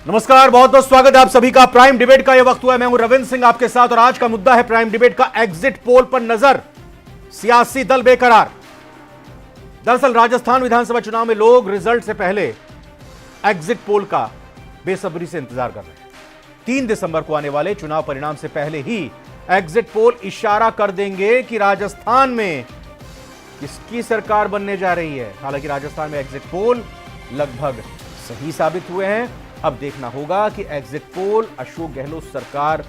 नमस्कार, बहुत बहुत स्वागत है आप सभी का। प्राइम डिबेट का यह वक्त हुआ है। मैं हूं रविंद्र सिंह आपके साथ और आज का मुद्दा है प्राइम डिबेट का एग्जिट पोल पर नजर, सियासी दल बेकरार। दरअसल राजस्थान विधानसभा चुनाव में लोग रिजल्ट से पहले एग्जिट पोल का बेसब्री से इंतजार कर रहे हैं। 3 दिसंबर को आने वाले चुनाव परिणाम से पहले ही एग्जिट पोल इशारा कर देंगे कि राजस्थान में किसकी सरकार बनने जा रही है। हालांकि राजस्थान में एग्जिट पोल लगभग सही साबित हुए हैं। अब देखना होगा कि एग्जिट पोल अशोक गहलोत सरकार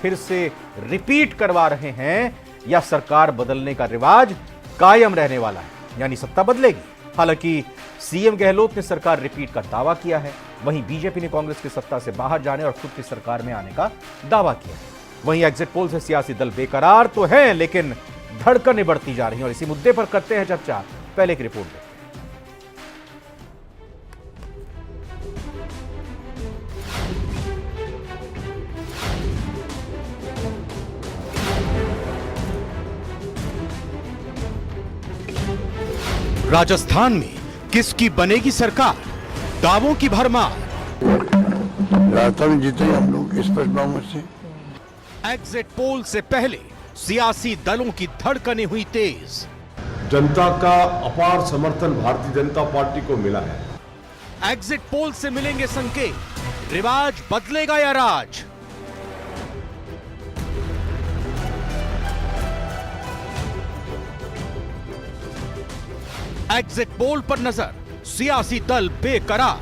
फिर से रिपीट करवा रहे हैं या सरकार बदलने का रिवाज कायम रहने वाला है, यानी सत्ता बदलेगी। हालांकि सीएम गहलोत ने सरकार रिपीट का दावा किया है, वहीं बीजेपी ने कांग्रेस की सत्ता से बाहर जाने और खुद की सरकार में आने का दावा किया है। वहीं एग्जिट पोल से सियासी दल बेकरार तो हैं, लेकिन धड़कनें बढ़ती जा रही हैं और इसी मुद्दे पर करते हैं चर्चा। पहले की रिपोर्ट देखते हैं। राजस्थान में किसकी बनेगी सरकार, दावों की भरमार। राजस्थान में जीते हम लोग स्पष्ट बहुमत से। एग्जिट पोल से पहले सियासी दलों की धड़कनें हुई तेज। जनता का अपार समर्थन भारतीय जनता पार्टी को मिला है। एग्जिट पोल से मिलेंगे संकेत, रिवाज बदलेगा या राज। एग्जिट पोल पर नजर, सियासी दल बेकरार।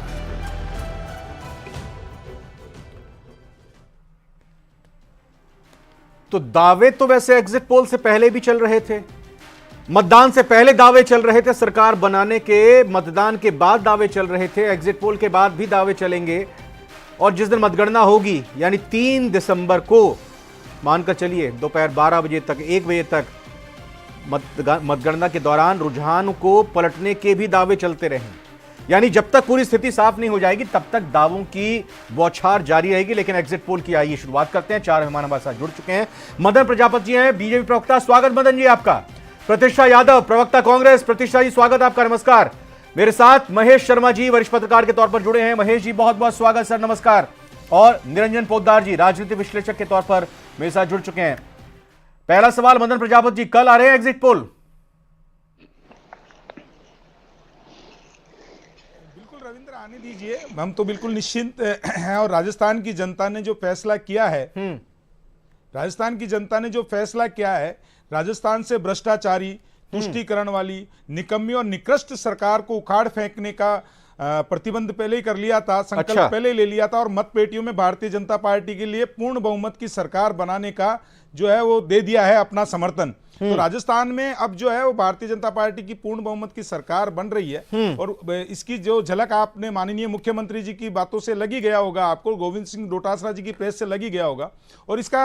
तो दावे तो वैसे एग्जिट पोल से पहले भी चल रहे थे, मतदान से पहले दावे चल रहे थे, सरकार बनाने के मतदान के बाद दावे चल रहे थे, एग्जिट पोल के बाद भी दावे चलेंगे। और जिस दिन मतगणना होगी यानी 3 दिसंबर को, मानकर चलिए दोपहर 12 बजे तक, 1 बजे तक मतगणना के दौरान रुझान को पलटने के भी दावे चलते रहेंगे। यानी जब तक पूरी स्थिति साफ नहीं हो जाएगी तब तक दावों की बौछार जारी रहेगी। लेकिन एग्जिट पोल की आइए शुरुआत करते हैं। 4 मेहमान हमारे साथ जुड़ चुके हैं। मदन प्रजापति जी हैं, बीजेपी प्रवक्ता। स्वागत मदन जी आपका। प्रतिष्ठा यादव, प्रवक्ता कांग्रेस। प्रतिष्ठा जी स्वागत आपका, नमस्कार। मेरे साथ महेश शर्मा जी, वरिष्ठ पत्रकार के तौर पर जुड़े हैं। महेश जी बहुत बहुत स्वागत सर, नमस्कार। और निरंजन पोद्दार जी, राजनीतिक विश्लेषक के तौर पर मेरे साथ जुड़ चुके हैं। पहला सवाल मदन प्रजापति जी, कल आ रहे हैं एग्जिट पोल? बिल्कुल रविंद्र, आने दीजिए, हम तो बिल्कुल निश्चिंत हैं। और राजस्थान की जनता ने जो फैसला किया है, राजस्थान की जनता ने जो फैसला किया है, राजस्थान से भ्रष्टाचारी, तुष्टीकरण वाली, निकम्मी और निकृष्ट सरकार को उखाड़ फेंकने का प्रतिबंध पहले ही कर लिया था, संकल्प पहले ही ले लिया था और मत पेटियों में भारतीय जनता पार्टी के लिए पूर्ण बहुमत की सरकार बनाने का जो है वो दे दिया है अपना समर्थन। तो राजस्थान में अब जो है वो भारतीय जनता पार्टी की पूर्ण बहुमत की सरकार बन रही है। और इसकी जो झलक आपने माननीय मुख्यमंत्री जी की बातों से लगी गया होगा, आपको गोविंद सिंह डोटासरा जी की प्रेस से लगी गया होगा। और इसका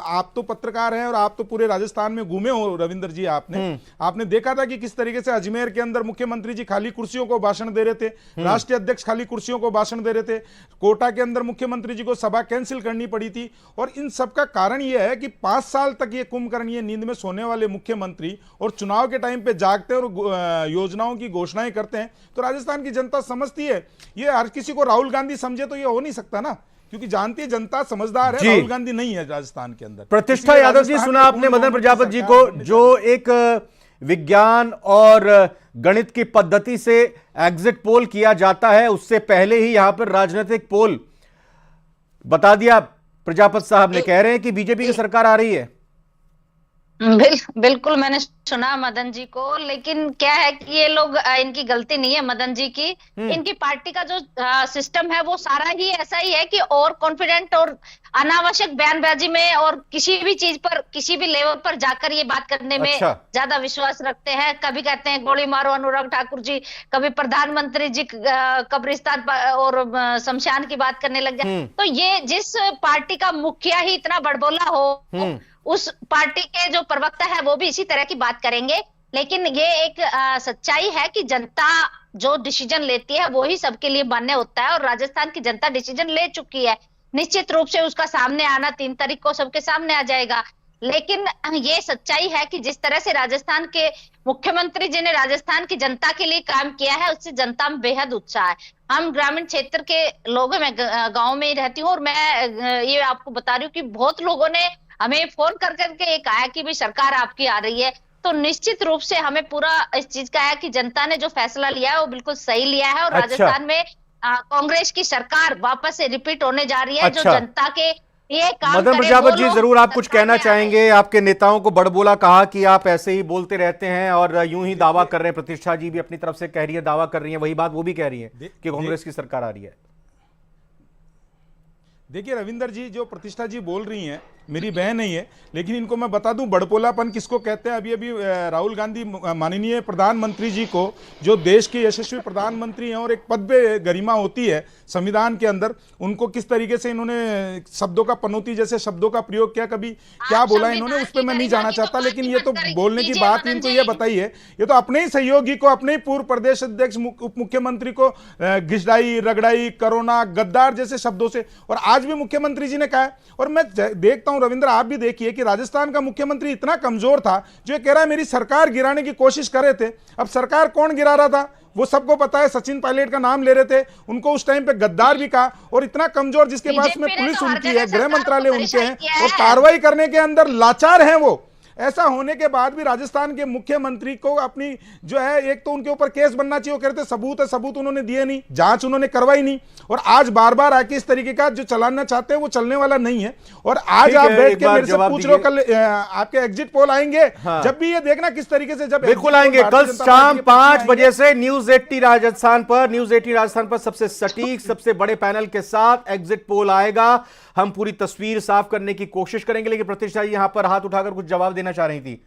आप तो पत्रकार हैं और आप तो पूरे राजस्थान में घूमे हो रविंद्र जी, आपने देखा था कि किस तरीके से अजमेर के अंदर मुख्यमंत्री जी खाली कुर्सियों को भाषण दे रहे थे, राष्ट्रीय अध्यक्ष खाली कुर्सियों को भाषण दे रहे थे, कोटा के अंदर मुख्यमंत्री जी को सभा कैंसिल करनी पड़ी थी। और इन सब का कारण यह है कि 5 साल तक ये कुंभकर्णीय नींद में सोने वाले मुख्यमंत्री और चुनाव के टाइम पे जागते हैं और योजनाओं की घोषणाएं करते हैं। तो राजस्थान की जनता समझती है, ये हर किसी को राहुल गांधी समझे तो ये हो नहीं सकता ना, क्योंकि जानती है जनता समझदार है, राहुल गांधी नहीं है राजस्थान के अंदर। प्रतिष्ठा यादव जी, सुना आपने मदन प्रजापति जी को, जो एक विज्ञान और गणित की पद्धति से एग्जिट पोल किया जाता है, उससे पहले ही यहां पर राजनीतिक पोल बता दिया। प्रजापति साहब ने कह रहे हैं कि बीजेपी की सरकार आ रही है। बिल्कुल मैंने सुना मदन जी को, लेकिन क्या है कि ये लोग, इनकी गलती नहीं है मदन जी की, इनकी पार्टी का जो सिस्टम है वो सारा ही ऐसा ही है कि और कॉन्फिडेंट और अनावश्यक बयानबाजी में और किसी भी चीज पर, किसी भी लेवल पर जाकर ये बात करने में ज्यादा विश्वास रखते हैं। कभी कहते हैं गोली मारो अनुराग ठाकुर जी, कभी प्रधानमंत्री जी कब्रिस्तान और शमशान की बात करने लग जाए। तो ये जिस पार्टी का मुखिया ही इतना बड़बोला हो, उस पार्टी के जो प्रवक्ता है वो भी इसी तरह की बात करेंगे। लेकिन ये एक सच्चाई है कि जनता जो डिसीजन लेती है वो ही सबके लिए मान्य होता है, और राजस्थान की जनता डिसीजन ले चुकी है। निश्चित रूप से उसका सामने आना 3 तारीख को सबके सामने आ जाएगा। लेकिन ये सच्चाई है कि जिस तरह से राजस्थान के मुख्यमंत्री जी ने राजस्थान की जनता के लिए काम किया है, उससे जनता में बेहद उत्साह है। हम ग्रामीण क्षेत्र के लोग हैं, मैं गांव में ही रहती हूँ, और मैं ये आपको बता रही हूँ कि बहुत लोगों ने हमें फोन कर करके ये कहा कि भाई सरकार आपकी आ रही है। तो निश्चित रूप से हमें पूरा इस चीज का है कि जनता ने जो फैसला लिया है वो बिल्कुल सही लिया है, और अच्छा। राजस्थान में कांग्रेस की सरकार वापस से रिपीट होने जा रही है। अच्छा। जो जनता के ये काम मदन करे, प्रजापति वो जी, लोग जरूर आप कुछ सरकार कहना में आए। चाहेंगे। आपके नेताओं को बड़बोला कहा कि आप ऐसे ही बोलते रहते हैं और यूं ही दावा कर रहे हैं। प्रतिष्ठा जी भी अपनी तरफ से कह रही है, दावा कर रही है, वही बात वो भी कह रही है कि कांग्रेस की सरकार आ रही है। देखिए रविंदर जी, जो प्रतिष्ठा जी बोल रही हैं मेरी बहन नहीं है, लेकिन इनको मैं बता दूं बड़पोलापन किसको कहते हैं। अभी अभी राहुल गांधी माननीय प्रधानमंत्री जी को, जो देश के यशस्वी प्रधानमंत्री हैं और एक पद पे गरिमा होती है संविधान के अंदर, उनको किस तरीके से इन्होंने शब्दों का पनौती जैसे शब्दों का प्रयोग किया, कभी क्या बोला इन्होंने, उस पर मैं नहीं जाना चाहता। लेकिन ये तो बोलने की बात इनको ये बताई है, ये तो अपने ही सहयोगी को, अपने ही पूर्व प्रदेश अध्यक्ष उप मुख्यमंत्री को घिसड़ाई, रगड़ाई, कोरोना, गद्दार जैसे शब्दों से, और आज भी मुख्यमंत्री जी ने कहा है। और मैं देखता हूं रविंद्र, आप भी देखिए कि राजस्थान का मुख्यमंत्री इतना कमजोर था, जो ये कह रहा है मेरी सरकार गिराने की कोशिश कर रहे थे। अब सरकार कौन गिरा रहा था वो सबको पता है, सचिन पायलट का नाम ले रहे थे, उनको उस टाइम पे गद्दार भी कहा। और इतना कमजोर जिसके पास में पुलिस उनकी है, गृह मंत्रालय उनके हैं, और कार्रवाई करने के अंदर लाचार हैं वो। ऐसा होने के बाद भी राजस्थान के मुख्यमंत्री को अपनी जो है, एक तो उनके ऊपर केस बनना चाहिए, वो कहते सबूत है, सबूत उन्होंने दिए नहीं, जांच उन्होंने करवाई नहीं, और आज बार बार आके इस तरीके का जो चलाना चाहते हैं वो चलने वाला नहीं है। और आज आप बैठ के मेरे से पूछ रहे हो कल आपके एग्जिट पोल आएंगे, हाँ। जब भी ये देखना किस तरीके से, जब बिल्कुल आएंगे कल शाम 5 बजे से न्यूज 80 राजस्थान पर सबसे सटीक, सबसे बड़े पैनल के साथ एग्जिट पोल आएगा। हम पूरी तस्वीर साफ करने की कोशिश करेंगे। लेकिन प्रतिष्ठा जी यहां पर हाथ उठाकर कुछ जवाब देना चाह रही थी।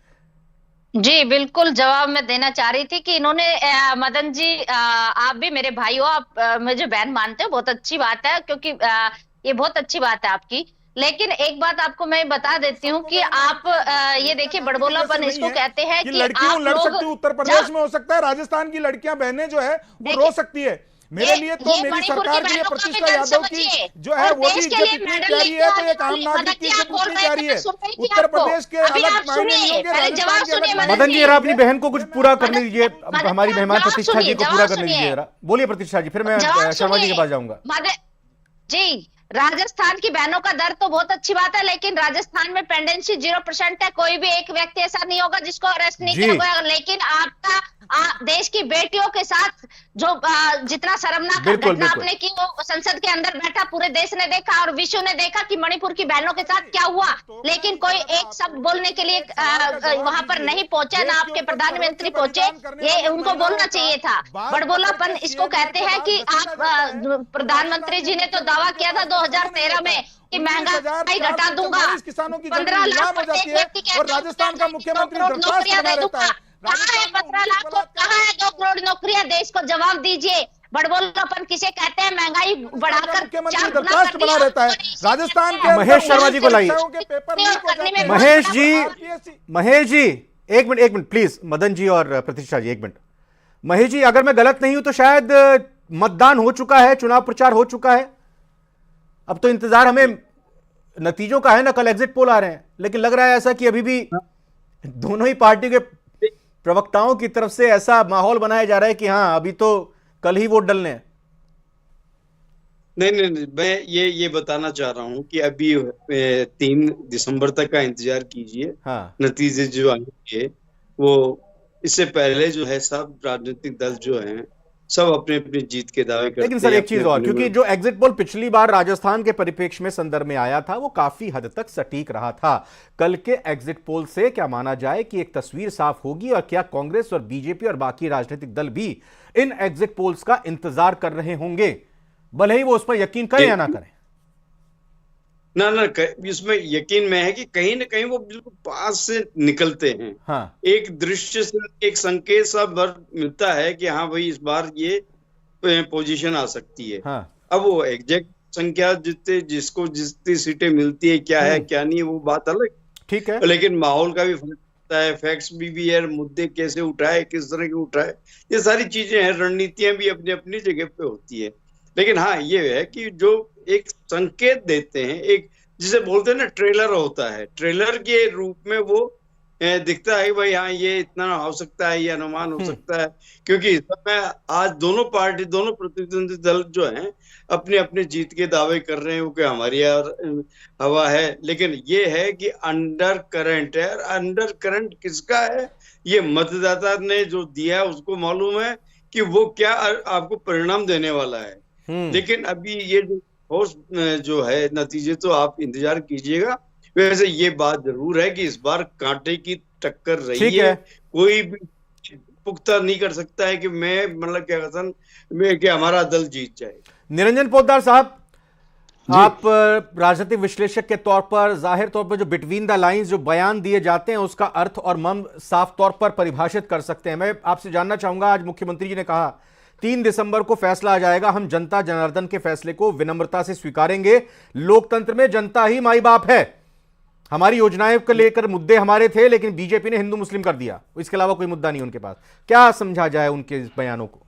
जी बिल्कुल, जवाब मैं देना चाह रही थी कि इन्होंने मदन जी, आप भी मेरे भाई हो, आप मुझे बहन मानते हो, बहुत अच्छी बात है, क्योंकि ये बहुत अच्छी बात है आपकी। लेकिन एक बात आपको मैं बता देती हूँ कि आप ये देखिए, बड़बोलापन इसको कहते हैं कि लड़कियां आप लड़ लोग सकती, उत्तर प्रदेश में हो सकता है, राजस्थान की लड़कियां बहनें जो है वो रो सकती है। मेरे लिए तो मेरी सरकार के लिए प्रतिष्ठा यादव की जो है वो भी इज्जत इतनी प्यारी है, तो एक आम नागरिक की इज्जत उतनी प्यारी है। उत्तर प्रदेश के अलग मायने नहीं होंगे, राजस्थान के अलग मायने। मदन जी जरा अपनी बहन को कुछ पूरा करने दीजिए, हमारी मेहमान प्रतिष्ठा जी को पूरा करने दीजिए जरा। बोलिए प्रतिष्ठा जी, फिर मैं शर्मा जी के पास जाऊंगा। जी, राजस्थान की बहनों का दर्द तो बहुत अच्छी बात है, लेकिन राजस्थान में पेंडेंसी 0% है। कोई भी एक व्यक्ति ऐसा नहीं होगा जिसको अरेस्ट नहीं किया गया। लेकिन आपका देश की बेटियों के साथ जो जितना शर्मनाक घटना आपने की, वो संसद के अंदर बैठा पूरे देश ने देखा और विश्व ने देखा कि मणिपुर की बहनों के साथ क्या हुआ। लेकिन कोई एक शब्द बोलने के लिए वहां पर नहीं पहुंचा, ना आपके प्रधानमंत्री पहुंचे। ये उनको बोलना चाहिए था। बड़बोलापन इसको कहते हैं कि आप प्रधानमंत्री जी ने तो दावा किया था 2013 में कि महंगाई घटा दूंगा, 15 लाख प्रत्येक व्यक्ति के, और राजस्थान का मुख्यमंत्री नौकरियां दे दूंगा। कहाँ है 15 लाख को, कहाँ है 2 करोड़ नौकरियां? देश को जवाब दीजिए। बड़बोलापन किसे कहते हैं? महंगाई बढ़ाकर 4 गुना कर बना रहता है राजस्थान के। महेश शर्मा जी को लाइए। महेश जी एक मिनट प्लीज। मदन जी और प्रतिष्ठा जी एक मिनट। महेश जी, अगर मैं गलत नहीं हूं तो शायद मतदान हो चुका है, चुनाव प्रचार हो चुका है, अब तो इंतजार हमें नतीजों का है ना। कल एग्जिट पोल आ रहे हैं, लेकिन लग रहा है ऐसा कि अभी भी दोनों ही पार्टी के प्रवक्ताओं की तरफ से ऐसा माहौल बनाया जा रहा है कि हाँ अभी तो कल ही वोट डलने हैं। नहीं, मैं ये बताना चाह रहा हूं कि अभी 3 दिसंबर तक का इंतजार कीजिए। हाँ। नतीजे जो आएंगे वो इससे पहले जो है सब राजनीतिक दल जो हैं सब अपने अपनी जीत के दावे करते हैं। लेकिन सर एक चीज और, क्योंकि जो एग्जिट पोल पिछली बार राजस्थान के परिप्रेक्ष्य में संदर्भ में आया था वो काफी हद तक सटीक रहा था। कल के एग्जिट पोल से क्या माना जाए कि एक तस्वीर साफ होगी, और क्या कांग्रेस और बीजेपी और बाकी राजनीतिक दल भी इन एग्जिट पोल्स का इंतजार कर रहे होंगे, भले ही वो उस पर यकीन करें या ना करें? ना, इसमें यकीन में है कि कहीं ना कहीं वो बिल्कुल पास से निकलते हैं। हाँ। एक दृश्य से एक संकेत सा मिलता है कि हाँ भाई इस बार ये पोजीशन आ सकती है। हाँ। अब वो एग्जैक्ट संख्या जितनी सीटें मिलती है, क्या है क्या नहीं, वो बात अलग, ठीक है। लेकिन माहौल का भी फर्क पड़ता है, फैक्ट्स भी है, मुद्दे कैसे उठाए, किस तरह के उठाए, ये सारी चीजें हैं। रणनीतियां भी अपनी अपनी जगह पे होती है। लेकिन हाँ ये है कि जो एक संकेत देते हैं, एक जिसे बोलते हैं ना ट्रेलर होता है, ट्रेलर के रूप में वो दिखता है भाई हाँ ये इतना हो सकता है, ये अनुमान हो सकता है, क्योंकि इस समय आज दोनों प्रतिद्वंदी दल जो हैं अपने अपने जीत के दावे कर रहे हैं कि हमारी हवा है, लेकिन ये है कि अंडर करंट है। अंडर करंट किसका है? ये मतदाता ने जो दिया है उसको मालूम है कि वो क्या आपको परिणाम देने वाला है। लेकिन अभी ये जो है नतीजे तो आप इंतजार कीजिएगा। वैसे ये बात जरूर है कि इस बार कांटे की टक्कर रही है, कोई भी पुख्ता नहीं कर सकता है कि मैं मतलब क्या कथन में कि हमारा दल जीत जाए। निरंजन पोद्दार साहब, आप राजनीतिक विश्लेषक के तौर पर जाहिर तौर पर जो बिटवीन द लाइंस जो बयान दिए जाते हैं उसका अर्थ और मर्म साफ तौर पर परिभाषित कर सकते हैं। मैं आपसे जानना चाहूंगा, आज मुख्यमंत्री जी ने कहा 3 दिसंबर को फैसला आ जाएगा, हम जनता जनार्दन के फैसले को विनम्रता से स्वीकारेंगे, लोकतंत्र में जनता ही माई बाप है, हमारी योजनाएं को लेकर मुद्दे हमारे थे लेकिन बीजेपी ने हिंदू मुस्लिम कर दिया, इसके अलावा कोई मुद्दा नहीं उनके पास। क्या समझा जाए उनके इस बयानों को?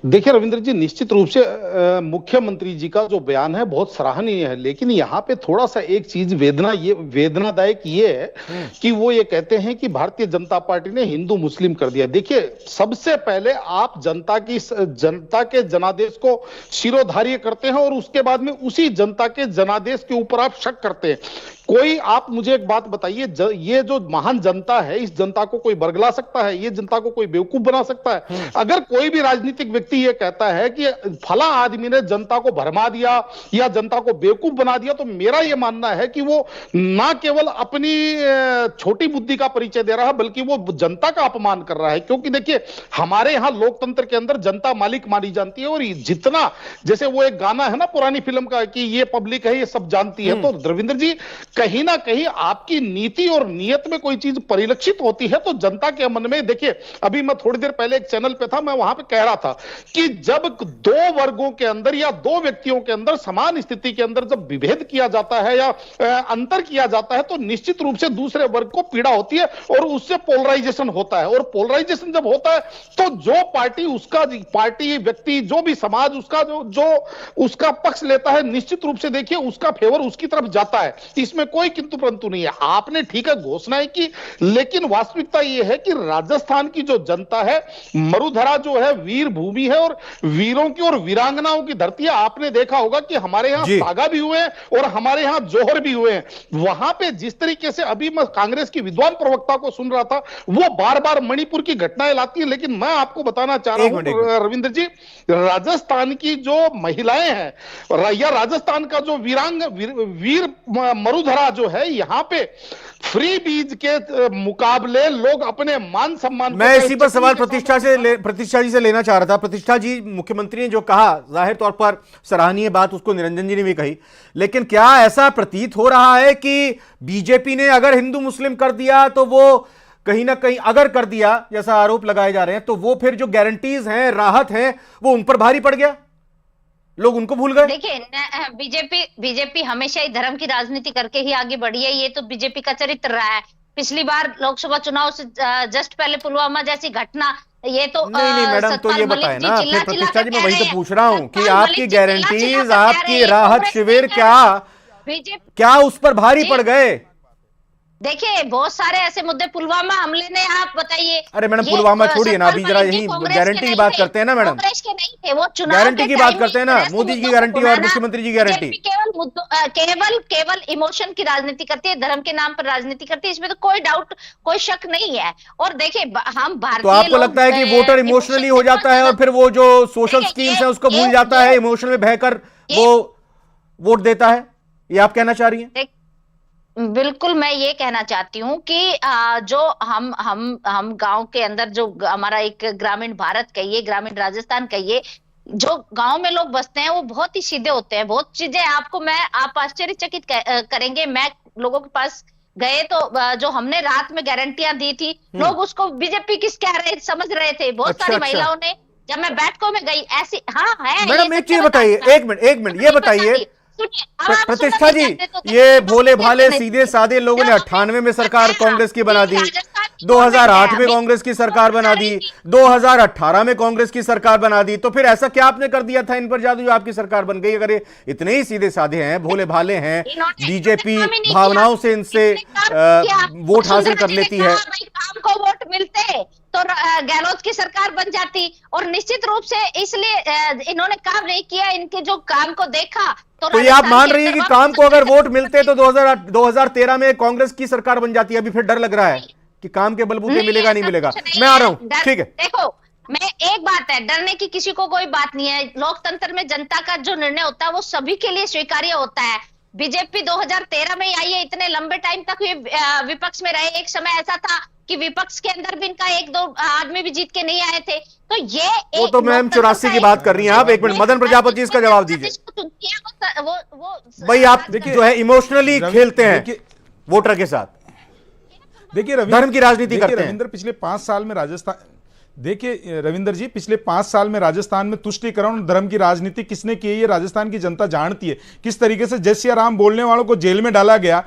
देखिए रविंद्र जी, निश्चित रूप से मुख्यमंत्री जी का जो बयान है बहुत सराहनीय है, लेकिन यहाँ पे थोड़ा सा एक चीज वेदनादायक ये है कि वो ये कहते हैं कि भारतीय जनता पार्टी ने हिंदू मुस्लिम कर दिया। देखिए, सबसे पहले आप जनता के जनादेश को शिरोधार्य करते हैं और उसके बाद में उसी जनता के जनादेश के ऊपर आप शक करते हैं। कोई आप मुझे एक बात बताइए, ये जो महान जनता है, इस जनता को कोई बरगला सकता है? ये जनता को कोई बेवकूफ बना सकता है? अगर कोई भी राजनीतिक व्यक्ति ये कहता है कि फला आदमी ने जनता को भरमा दिया या जनता को बेवकूफ बना दिया, तो मेरा यह मानना है कि वो ना केवल अपनी छोटी बुद्धि का परिचय दे रहा है बल्कि वो जनता का अपमान कर रहा है। क्योंकि देखिए, हमारे यहां लोकतंत्र के अंदर जनता मालिक मानी जानती है, और जितना जैसे वो एक गाना है ना पुरानी फिल्म का कि ये पब्लिक है, ये सब जानती है, तो रविंद्र जी कहीं ना कहीं आपकी नीति और नियत में कोई चीज परिलक्षित होती है तो जनता के मन में, देखिए अभी मैं थोड़ी देर पहले एक चैनल पे था, मैं वहां पे कह रहा था कि जब दो वर्गों के अंदर या दो व्यक्तियों के अंदर समान स्थिति के अंदर जब विभेद किया जाता है या अंतर किया जाता है तो निश्चित रूप से दूसरे वर्ग को पीड़ा होती है और उससे पोलराइजेशन होता है। और पोलराइजेशन जब होता है तो जो पार्टी व्यक्ति जो भी समाज जो उसका पक्ष लेता है, निश्चित रूप से देखिए उसका फेवर उसकी तरफ जाता है, इसमें कोई किंतु परंतु नहीं है। आपने ठीक है घोषणाएं की, लेकिन वास्तविकता यह है कि राजस्थान की जो जनता है, मरुधरा जो है वीर भूमि है और वीरों की और वीरांगनाओं की धरती है। आपने देखा होगा कि हमारे यहां सागा भी हुए और हमारे यहां जोहर भी हुए। वहां पे जिस तरीके से अभी मैं कांग्रेस की विद्वान प्रवक्ता को सुन रहा था, वो बार बार मणिपुर की घटनाएं लाती है, लेकिन मैं आपको बताना चाह रहा हूं रविंद्र जी, राजस्थान की जो महिलाएं हैं या राजस्थान का जो वीर मरुधरा जो है, यहां पे फ्री बीज के मुकाबले लोग अपने मान सम्मान, मैं इसी पर सवाल प्रतिष्ठा जी से लेना चाह रहा था। प्रतिष्ठा जी, मुख्यमंत्री ने जो कहा जाहिर तौर पर सराहनीय बात उसको निरंजन जी ने भी कही, लेकिन क्या ऐसा प्रतीत हो रहा है कि बीजेपी ने अगर हिंदू मुस्लिम कर दिया तो वो कहीं ना कहीं, अगर कर दिया जैसा आरोप लगाए जा रहे हैं, तो वो फिर जो गारंटीज हैं, राहत है, वो उन पर भारी पड़ गया, लोग उनको भूल गए? देखिए, बीजेपी हमेशा ही धर्म की राजनीति करके ही आगे बढ़ी है, ये तो बीजेपी का चरित्र रहा है। पिछली बार लोकसभा चुनाव से जस्ट पहले पुलवामा जैसी घटना, ये तो नहीं मैडम, तो ये बताए ना, फिर प्रतिष्ठा जी मैं वही तो पूछ रहा हूं कि आपकी गारंटीज, आपकी राहत शिविर क्या उस पर भारी पड़ गए? देखिए, बहुत सारे ऐसे मुद्दे, पुलवामा हमले ने, आप बताइए। अरे मैडम, पुलवामा छोड़िए ना, अभी जरा यही गारंटी की बात करते हैं ना मैडम, कांग्रेस के नहीं थे वो, चुनाव गारंटी की बात करते हैं ना, मोदी जी की गारंटी और मुख्यमंत्री जी की गारंटी। केवल इमोशन की राजनीति करती है, धर्म के नाम पर राजनीति करती है, इसमें तो कोई डाउट, कोई शक नहीं है। और देखिए, हम भारतीय, तो आपको लगता है कि वोटर इमोशनली हो जाता है और फिर वो जो सोशल स्कीम्स है उसको भूल जाता है, इमोशन में बहकर वो वोट देता है, ये आप कहना चाह रही हैं? बिल्कुल, मैं ये कहना चाहती हूँ कि जो हम गांव के अंदर, जो हमारा एक ग्रामीण भारत कहिए, ग्रामीण राजस्थान कहिए, जो गांव में लोग बसते हैं वो बहुत ही सीधे होते हैं। बहुत चीजें आप आश्चर्यचकित करेंगे। मैं लोगों के पास गए तो जो हमने रात में गारंटियां दी थी, लोग उसको बीजेपी किस कह रहे समझ रहे थे। बहुत सारी महिलाओं ने, जब मैं बैठकों में गई ऐसी, हाँ है। मैडम एक चीज बताइए, एक मिनट ये बताइए, सुनिए, अब आप प्रतिष्ठा सुनना जी, नहीं चाहते तो ये देखो, भोले भाले नहीं। सीधे साधे लोगों ने जब 98 में सरकार बताया कांग्रेस की बना दी, राजस्थान की 2008 में गवर्नमेंट है, कांग्रेस की सरकार बना दी, 2018 में कांग्रेस की सरकार बना दी, तो फिर ऐसा क्या आपने कर दिया था इन पर जादू जो आपकी सरकार बन गई? अगर ये इतने ही सीधे साधे हैं, भोले भाले हैं, इन्होंने बीजेपी काम ही नहीं भावनाओं किया। से इनसे इन्होंने काम किया। वोट हासिल वसुंधरा कर जी ने लेती कहा, है। भाई काम को वोट मिलते तो गहलोत की सरकार बन जाती, और निश्चित रूप से इसलिए इन्होंने काम नहीं किया। इनके जो काम को देखा तो ये आप मान रही है कि काम को अगर वोट मिलते तो 2013 में कांग्रेस की सरकार बन जाती है? अभी फिर डर लग रहा है कि काम के बलबूते मिलेगा नहीं मिलेगा। मैं आ रहा हूं, ठीक है। देखो, मैं एक बात है, डरने की किसी को कोई बात नहीं है। लोकतंत्र में जनता का जो निर्णय होता है वो सभी के लिए स्वीकार्य होता है। बीजेपी 2013 में आई है, इतने लंबे टाइम तक विपक्ष में रहे। एक समय ऐसा था कि विपक्ष के अंदर भी इनका एक दो आदमी भी जीत के नहीं आए थे। तो ये वो तो मैम 84 की बात कर रही हैं आप। एक मिनट, मदन प्रजापति इसका जवाब दीजिए। भाई आप जो है इमोशनली खेलते हैं वोटर के साथ, देखिए धर्म की राजनीति करते हैं। रविंद्र, पिछले 5 साल में राजस्थान, देखिए रविंद्र जी, पिछले 5 साल में राजस्थान में तुष्टीकरण और धर्म की राजनीति किसने की है ये राजस्थान की जनता जानती है। किस तरीके से जय सिया राम बोलने वालों को जेल में डाला गया,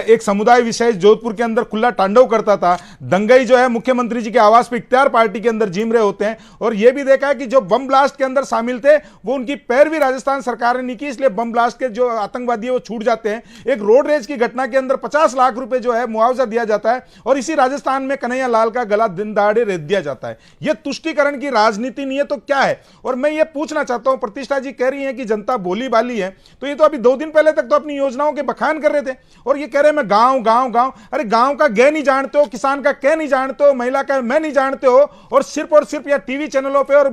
एक समुदाय विशेष जोधपुर के अंदर खुला तांडव करता था, दंगई जो है मुख्यमंत्री जी के आवास पर इख्तियार पार्टी के अंदर जिम रहे होते हैं। और यह भी देखा है कि जो बम ब्लास्ट के अंदर शामिल थे वो उनकी पैरवी राजस्थान सरकार ने नहीं की, इसलिए बम ब्लास्ट के जो आतंकवादी है वो छूट जाते हैं। एक रोड रेज की घटना के अंदर 50 लाख रुपए जो है मुआवजा दिया जाता है, और इसी राजस्थान में कन्हैया लाल का गला दिन दहाड़े रेत दिया जाता है। यह तुष्टीकरण की राजनीति नहीं है तो क्या है? और मैं ये पूछना चाहता हूं, प्रतिष्ठा जी कह रही हैं कि जनता बोली बाली है, तो ये तो अभी 2 दिन पहले तक तो अपनी योजनाओं के बखान कर रहे थे, और ये कह रहे हैं मैं गांव गांव गांव। अरे गांव का गे नहीं जानते हो, किसान का कह नहीं जानते हो, महिला का मैं नहीं जानते हो, और सिर्फ या टीवी चैनलों पर और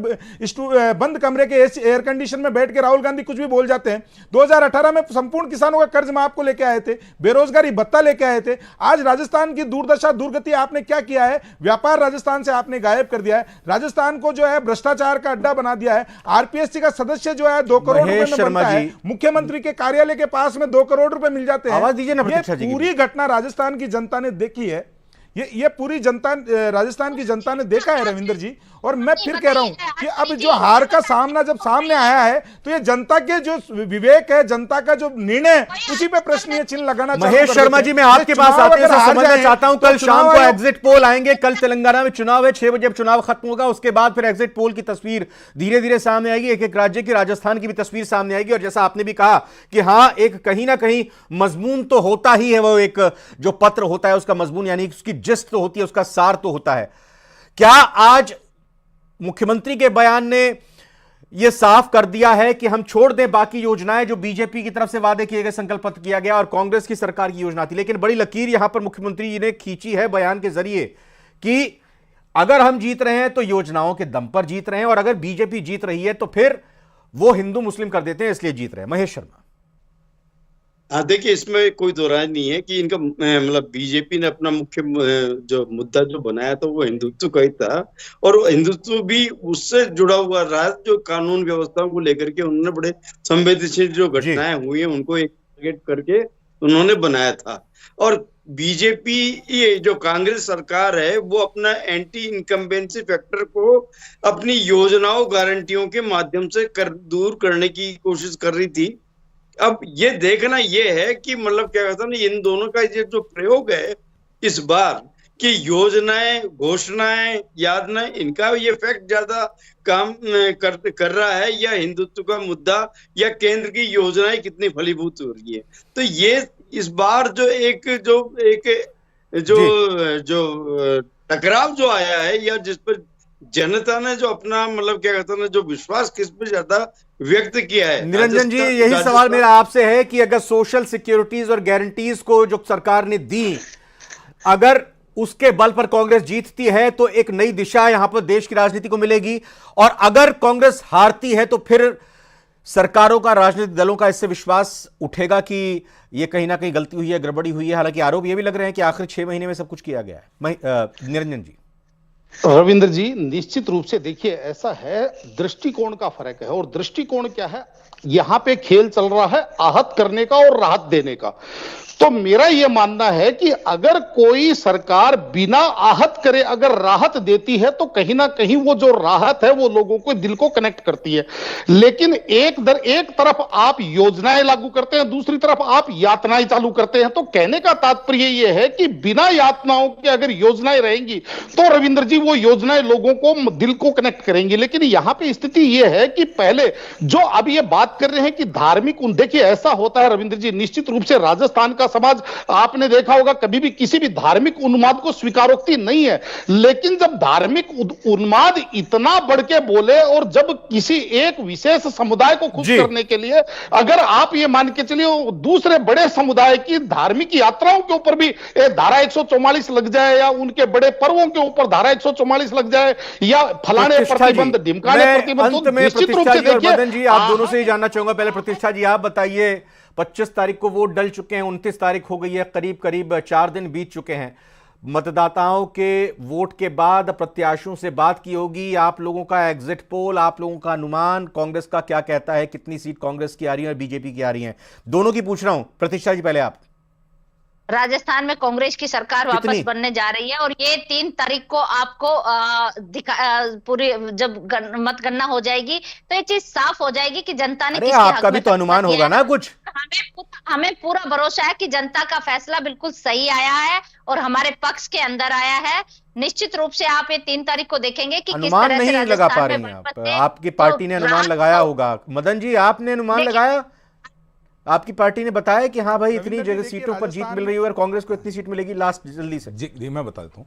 बंद कमरे के एयर कंडीशन में बैठ के राहुल गांधी कुछ भी बोल जाते हैं। 2018 में संपूर्ण किसानों का कर्ज माफ को लेकर आए थे, बेरोजगारी भत्ता लेके आए थे। आज राजस्थान की दुर्दशा दुर्गति आपने क्या किया है? व्यापार राजस्थान से आपने गायब कर दिया है, राजस्थान को जो है भ्रष्टाचार का अड्डा बना दिया है। आरपीएससी का सदस्य जो है 2 करोड़ रुपए में बनता है, मुख्यमंत्री के कार्यालय के पास में 2 करोड़ रुपए मिल जाते हैं। आवाज दीजिए ना ये प्रतिष्ठा जी। पूरी घटना राजस्थान की जनता ने देखी है, ये पूरी जनता राजस्थान की जनता ने देखा है रविंद्र जी। और मैं फिर कह रहा हूं कि अब जो हार का सामना जब सामने आया है तो ये जनता के जो विवेक है, जनता का जो निर्णय, उसी पे प्रश्न चिन्ह लगाना। महेश शर्मा जी, मैं आपके पास आते हैं समझना चाहता हूं, कल शाम को एग्जिट पोल आएंगे। कल तेलंगाना में चुनाव है, 6 बजे चुनाव खत्म होगा, उसके बाद फिर एग्जिट पोल की तस्वीर धीरे धीरे सामने आएगी। एक एक राज्य की, राजस्थान की भी तस्वीर सामने आएगी। और जैसा आपने भी कहा कि हाँ, एक कहीं ना कहीं मजमून तो होता ही है, वो एक जो पत्र होता है उसका मजमून यानी उसकी जिस्त तो होती है, उसका सार तो होता है। क्या आज मुख्यमंत्री के बयान ने यह साफ कर दिया है कि हम छोड़ दें बाकी योजनाएं जो बीजेपी की तरफ से वादे किए गए, संकल्प पत्र किया गया और कांग्रेस की सरकार की योजना थी? लेकिन बड़ी लकीर यहां पर मुख्यमंत्री जी ने खींची है बयान के जरिए कि अगर हम जीत रहे हैं तो योजनाओं के दम पर जीत रहे हैं, और अगर बीजेपी जीत रही है तो फिर वो हिंदू मुस्लिम कर देते हैं, इसलिए जीत रहे हैं। महेश शर्मा। हाँ, देखिए, इसमें कोई दो राय नहीं है कि इनका मतलब बीजेपी ने अपना मुख्य जो मुद्दा जो बनाया था वो हिंदुत्व का ही था, और हिंदुत्व भी उससे जुड़ा हुआ रहा। जो कानून व्यवस्थाओं को लेकर के उन्होंने बड़े संवेदनशील जो घटनाएं हुई हैं उनको एक टारगेट करके उन्होंने बनाया था। और बीजेपी, ये जो कांग्रेस सरकार है, वो अपना एंटी इनकम्बेंसी फैक्टर को अपनी योजनाओं गारंटियों के माध्यम से दूर करने की कोशिश कर रही थी। अब ये देखना ये है कि मतलब क्या कहता है ना, इन दोनों का ये जो प्रयोग है इस बार कि योजनाएं, घोषणाएं, यादनाएं, इनका ये फैक्ट ज्यादा काम कर रहा है, या हिंदुत्व का मुद्दा, या केंद्र की योजनाएं कितनी फलीभूत हो रही है। तो ये इस बार जो टकराव जो आया है, या जिस पर जनता ने जो अपना मतलब क्या कहता है ना, जो विश्वास किस पर ज्यादा व्यक्त किया है। निरंजन जी, यही सवाल मेरा आपसे है कि अगर सोशल सिक्योरिटीज और गारंटीज को जो सरकार ने दी, अगर उसके बल पर कांग्रेस जीतती है तो एक नई दिशा यहां पर देश की राजनीति को मिलेगी, और अगर कांग्रेस हारती है तो फिर सरकारों का, राजनीतिक दलों का इससे विश्वास उठेगा कि यह कहीं ना कहीं गलती हुई है, गड़बड़ी हुई है। हालांकि आरोप यह भी लग रहे हैं कि आखिर 6 महीने में सब कुछ किया गया है। निरंजन जी। रविंद्र जी, निश्चित रूप से देखिए, ऐसा है, दृष्टिकोण का फर्क है। और दृष्टिकोण क्या है, यहां पे खेल चल रहा है आहत करने का और राहत देने का। तो मेरा यह मानना है कि अगर कोई सरकार बिना आहत करे अगर राहत देती है तो कहीं ना कहीं वो जो राहत है वो लोगों को दिल को कनेक्ट करती है। लेकिन एक तरफ आप योजनाएं लागू करते हैं, दूसरी तरफ आप यातनाएं चालू करते हैं। तो कहने का तात्पर्य यह है कि बिना यातनाओं के अगर योजनाएं रहेंगी तो रविंद्र जी वो योजनाएं लोगों को दिल को कनेक्ट करेंगी। लेकिन यहां पे स्थिति यह है कि पहले जो अब ये बात कर रहे हैं कि धार्मिक, देखिए ऐसा होता है रविंद्र जी, निश्चित रूप से राजस्थान का समाज आपने देखा होगा कभी भी किसी भी धार्मिक उन्माद को स्वीकारोक्ति नहीं है। लेकिन जब धार्मिक उन्माद इतना बढ़ के बोले और जब किसी एक विशेष समुदाय को खुश करने के लिए अगर आप ये मान के चलिए दूसरे बड़े समुदाय की धार्मिक यात्राओं के ऊपर भी धारा 144 लग जाए या उनके बड़े पर्वों के ऊपर धारा 144 लग जाए या फलाने प्रतिबंध, ढिमकाने प्रतिबंध, तो निश्चित रूप से देखिए मदन जी आप दोनों से ही जानना चाहूंगा। पहले प्रतिष्ठा जी आप बताइए, 25 तारीख को वोट डल चुके हैं, 29 तारीख हो गई है, करीब करीब 4 दिन बीत चुके हैं। मतदाताओं के वोट के बाद प्रत्याशियों से बात की होगी, आप लोगों का एग्जिट पोल, आप लोगों का अनुमान, कांग्रेस का क्या कहता है, कितनी सीट कांग्रेस की आ रही है और बीजेपी की आ रही है, दोनों की पूछ रहा हूं। प्रतिष्ठा जी पहले आप। राजस्थान में कांग्रेस की सरकार वापस बनने जा रही है और ये 3 तारीख को आपको पूरी जब मतगणना हो जाएगी तो ये चीज साफ हो जाएगी कि जनता ने किसके आपका भी तो अनुमान होगा ना कुछ। हमें पूरा भरोसा है कि जनता का फैसला बिल्कुल सही आया है और हमारे पक्ष के अंदर आया है। निश्चित रूप से आप ये 3 तारीख को देखेंगे कि किस तरह से नहीं लगा पा रही हैं आपकी पार्टी ने अनुमान लगाया होगा। मदन जी आपने अनुमान लगाया, आपकी पार्टी ने बताया कि हाँ भाई इतनी जगह सीटों पर जीत मिल रही है और कांग्रेस को इतनी सीट मिलेगी लास्ट जल्दी से। जी मैं बता देता हूं।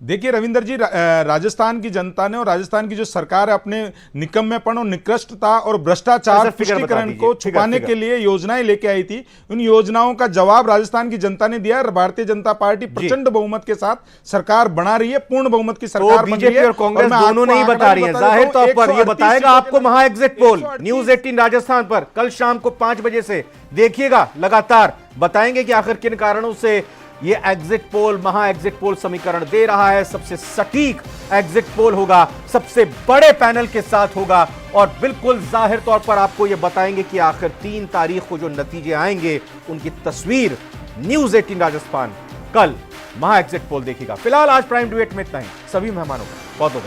देखिए रविंद्र जी, राजस्थान की जनता ने और राजस्थान की जो सरकार है अपने निकम्मेपन और निकृष्टता और भ्रष्टाचार पुष्टिकरण को छुपाने के लिए योजनाएं लेके आई थी। उन योजनाओं का जवाब राजस्थान की जनता ने दिया। भारतीय जनता पार्टी प्रचंड बहुमत के साथ सरकार बना रही है, पूर्ण बहुमत की सरकार बन रही है। बीजेपी और कांग्रेस दोनों नहीं बता रही है, जाहिर तौर पर यह बताएगा आपको महा एग्जिट पोल न्यूज 18 राजस्थान पर कल शाम को 5 बजे से देखिएगा, लगातार बताएंगे कि आखिर किन कारणों से ये एग्जिट पोल, महा एग्जिट पोल समीकरण दे रहा है। सबसे सटीक एग्जिट पोल होगा, सबसे बड़े पैनल के साथ होगा और बिल्कुल जाहिर तौर पर आपको ये बताएंगे कि आखिर 3 तारीख को जो नतीजे आएंगे उनकी तस्वीर न्यूज 18 राजस्थान कल महा एग्जिट पोल देखिएगा। फिलहाल आज प्राइम डिबेट में इतना ही। सभी मेहमानों का बहुत बहुत